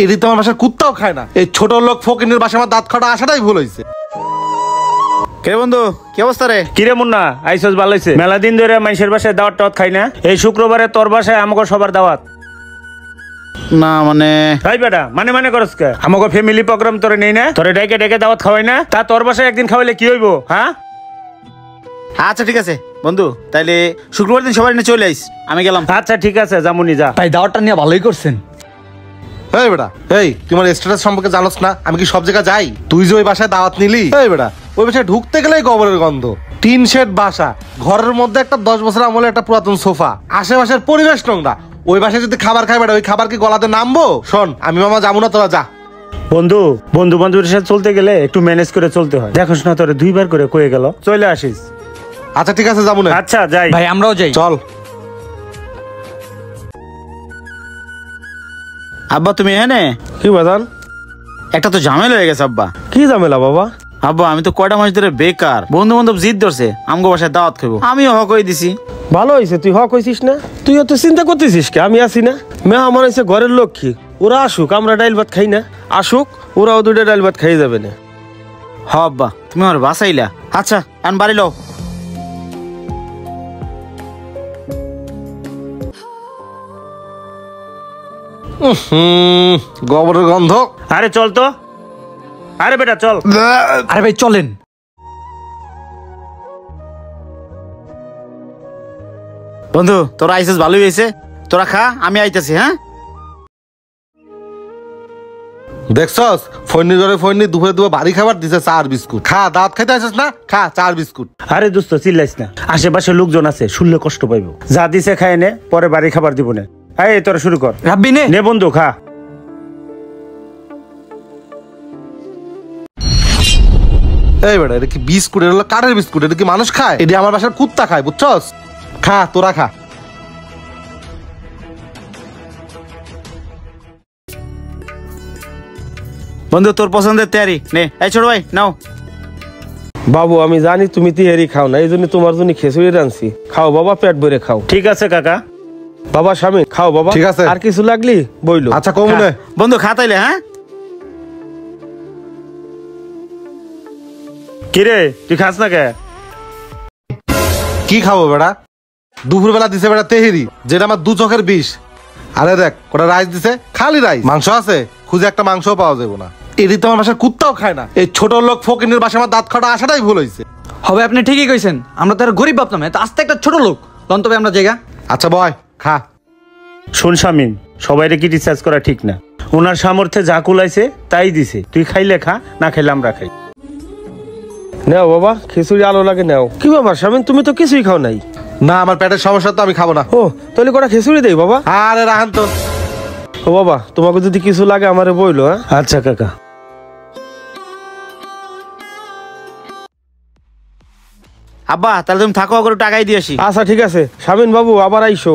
এটি তো আমার বাসার কুত্তাও খায় না। এই ছোট লোক ফকিনের বাসায় আমার দাঁত খাওয়া আসাটাই ভুল হয়েছে। কে বন্ধু, কি অবস্থা রে? কিরে মুন্না, আইসস ভালো হইছে? মেলা দিন ধরে মানুষের বাসায় দাওয়াত টাওয়াত খাই না, এই শুক্রবারে তোর বাসায় আমাকে সবার দাওয়াত। না মানে তাই বেটা মানে মানে করস কে? আমাকে ফ্যামিলি প্রোগ্রাম তোরে নেই না, তোরে ডেকে ডেকে দাওয়াত খাওয়াই না, তা তোর বাসায় একদিন খাওয়াইলে কি হইব? হ্যাঁ আচ্ছা ঠিক আছে বন্ধু, তাইলে শুক্রবার দিন সবাই নিয়ে চলে আইস, আমি গেলাম। আচ্ছা ঠিক আছে, জামুনি যা। তাই দাওয়াতটা নিয়ে ভালোই করছেন। এই বেটা, এই তোমার স্ট্যাটাস সম্পর্কে জানোস না? আমি কি সব জায়গায় যাই? তুই যে ওই বাসায় দাওয়াত নিলি, এই বেটা ওই বাসায় ঢুকতে গেলেই গোবরের গন্ধ। টিন শেড বাসা, ঘরের মধ্যে একটা 10 বছর আমলের একটা পুরাতন সোফা, আশেপাশের পরিবেশ নোংরা। ওই বাসায় যদি খাবার খাই বেটা, ওই খাবার কি গলাতে নামবো? শোন, আমি মামা যাবো না, তোরা যা। বন্ধু বান্ধবের সাথে চলতে গেলে একটু ম্যানেজ করে চলতে হয়। দেখোস না তোরে 2 বার করে কয়ে গেল, চলে আসিস। আচ্ছা ঠিক আছে, যাবো না। আচ্ছা যাই ভাই আমরাও যাই। চল। আব্বা তুমি এনে কি বাদান? একটা তো ঝামেলা হয়ে গেছে আব্বা। কি ঝামেলা বাবা? আব্বা আমি তো কয়টা মাস ধরে বেকার, বন্ধু বান্ধব জিদ ধরছে আমগো বাসায় দাওয়াত খাবো, আমিও হক হয়ে দিছি। ভালো হয়েছে তুই হক হয়েছিস না, তুই অত চিন্তা করতেছিস কে? আমি আছি না, মেহমান হয়েছে ঘরের লক্ষ্মী, ওরা আসুক, আমরা ডাইল ভাত খাই না, আসুক ওরাও 2টা ডাইল ভাত খাই যাবে না। হ আব্বা তুমি আমার বাসাইলা। আচ্ছা এখন বাড়ি লও। গোবরের গন্ধ। আরে চল তো, আরে বেটা চল। আরে ভাই চলেন। বন্ধু তোরা আইসিস ভালোই হয়েছে, তোরা খা, আমি আইতেছি। হ্যাঁ দেখছস ফৈনি ধরে ফৈনি দুপুরে দুপুরে বাড়ি খাবার দিছে, 4 বিস্কুট খা। দাঁত খাইতে আসিস না, খা 4 বিস্কুট। আরে দোস্ত চিল্লাইস না, আশেপাশে লোকজন আছে, শুনলে কষ্ট পাইবো। যা দিছে খাই নে, পরে বাড়ি খাবার দিব না। এই তোরা শুরু কর। রাব্বি নে। নে বন্ধু খা। এই বেটা এটা কি বিস্কুট? এটা হলো কাঠের বিস্কুট, এটা কি মানুষ খায়? এটা আমার বাসার কুত্তা খায়, বুঝছস? খা, তোরা খা। বন্ধু তোর পছন্দের তৈরি নে। এই ছোট ভাই নাও। বাবু আমি জানি তুমি তিহারি খাও না, এই জন্য তোমার জন্য খিচুড়ি রাঁধছি, খাও বাবা, পেট ভরে খাও। ঠিক আছে কাকা। বাবা স্বামী খাও বাবা। ঠিক আছে। আর কিছু লাগলি বইলো। আচ্ছা কমনে বন্ধু খা তাইলে। হ্যাঁ কিরে তুই খাস না কে? কি খাবো বেটা? দুপুর বেলা দিছে বেটা তেহেরি, যেটা আমার 2 চোখের বিষ। আরে দেখ ওটা রাইস দিছে, খালি রাইস। মাংস আছে, খুঁজে একটা মাংসও পাওয়া যাবে না। এটি তো আমার বাসার কুত্তাও খায় না। এই ছোট লোক ফকিনের বাসায় আমার দাঁত খাওয়া আসাটাই ভুল হয়েছে। হবে আপনি ঠিকই কইছেন, আমরা তো আর গরিব ভাবতাম না, আস্তে একটা ছোট লোক তবে আমরা জায়গা। আচ্ছা বয় খা। শোন শামিম, সবাইরে ক্রিটিসাইজ করা ঠিক না। ওনার সামর্থ্যে যা কুলাইছে তাই দিছে, তুই খাইলে খা, না খাইলে আমরা খাই। নেও বাবা খিচুড়ি আলো লাগে নেও। কি বাবা স্বামী তুমি তো কিছুই খাও নাই? না আমার পেটের সমস্যা, তো আমি খাবো না। ও তাহলে কটা খিচুড়ি দেই বাবা। আরে রাহান তো। ও বাবা তোমাকে যদি কিছু লাগে আমারে বইলো। হ্যাঁ আচ্ছা কাকা। আব্বা তাহলে তুমি থাকো, করে টাকাই দিয়ে আসি। আচ্ছা ঠিক আছে স্বামীন বাবু, আবার আইসো।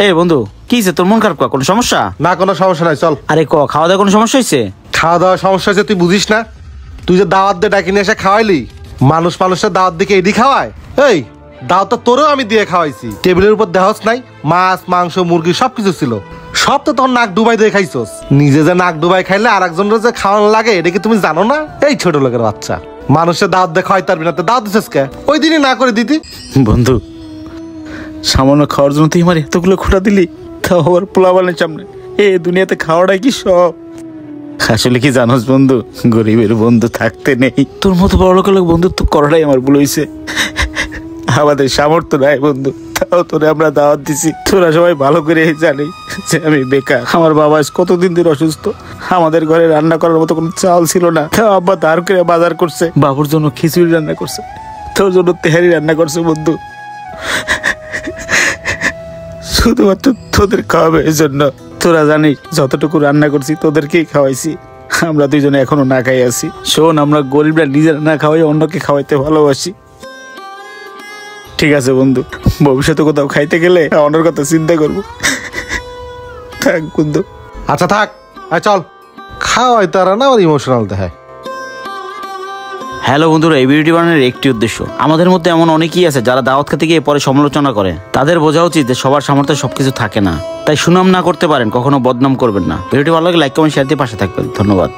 এই বন্ধু কি হয়েছে, তোর মন খারাপ? কোনো সমস্যা? না কোনো সমস্যা নাই, চল। আরে খাওয়া দাওয়া কোনো সমস্যা হয়েছে? খাওয়া দাওয়ার সমস্যা হয়েছে তুই বুঝিস না? তুই যে দাওয়াত দিয়ে ডাকি নিয়ে এসে খাওয়াইলি, মানুষের দাওয়াত দিকে এডি খাওয়ায়। এই দাওয়াত তো তোরেও আমি দিয়ে খাওয়াইছি, টেবিলের উপর দেহস নাই, মাছ মাংস মুরগি সবকিছু ছিল, সব তো তোর নাক ডুবাই দিয়ে খাইছস। নিজে যে নাক ডুবাই খাইলে আর একজনের যে খাওয়ানো লাগে এটা কি তুমি জানো না? এই ছোট লোকের বাচ্চা, মানুষের দাওয়াত দিয়ে খাওয়াইতে পারবি না, তো দাওয়াত দিছিস কে? ওই দিনই না করে দিতি। বন্ধু সামান্য খাওয়ার জন্য তুই আমার এতগুলো খোটা দিলি, তাও আবার পোলাবানের সামনে। এ দুনিয়াতে খাওয়াটা কি সব? আসলে কি জানোস বন্ধু, গরিবের বন্ধু থাকতে নেই, তোর মতো বড় লোকের বন্ধুত্ব করাটাই আমার ভুল হয়েছে। আমাদের সামর্থ্য নাই বন্ধু, তাও তোরে আমরা দাওয়াত দিছি। তোরা সবাই ভালো করে জানি যে আমি বেকার, আমার বাবা কতদিন ধরে অসুস্থ, আমাদের ঘরে রান্না করার মতো কোনো চাল ছিল না, তাও আব্বা ধার করে বাজার করছে, বাবুর জন্য খিচুড়ি রান্না করছে, তোর জন্য তেহারি রান্না করছে বন্ধু, শুধুমাত্র তোদের খাওয়াবে এই জন্য। তোরা জানিস যতটুকু রান্না করছি তোদেরকেই খাওয়াইছি, আমরা দুইজনে এখনো না খাই আছি। শোন আমরা গরিবরা নিজেরা না খাওয়াই অন্যকে খাওয়াইতে ভালোবাসি। ঠিক আছে বন্ধু, ভবিষ্যতে কোথাও খাইতে গেলে অন্যের কথা চিন্তা করবো। থাক বন্ধু। আচ্ছা থাক, চল। খাওয়াই তারা না, আর ইমোশনাল দেখায়। হ্যালো বন্ধুরা, এই ভিডিওটি বানানোর একটি উদ্দেশ্য, আমাদের মধ্যে এমন অনেকেই আছে যারা দাওয়াত খেতে গিয়ে পরে সমালোচনা করে। তাদের বোঝা উচিত যে সবার সামর্থ্যে সবকিছু থাকে না, তাই সুনাম না করতে পারেন, কখনো বদনাম করবেন না। ভিডিওটি ভালো লাগে লাইক কমেন্ট শেয়ার দিয়ে পাশে থাকবেন। ধন্যবাদ।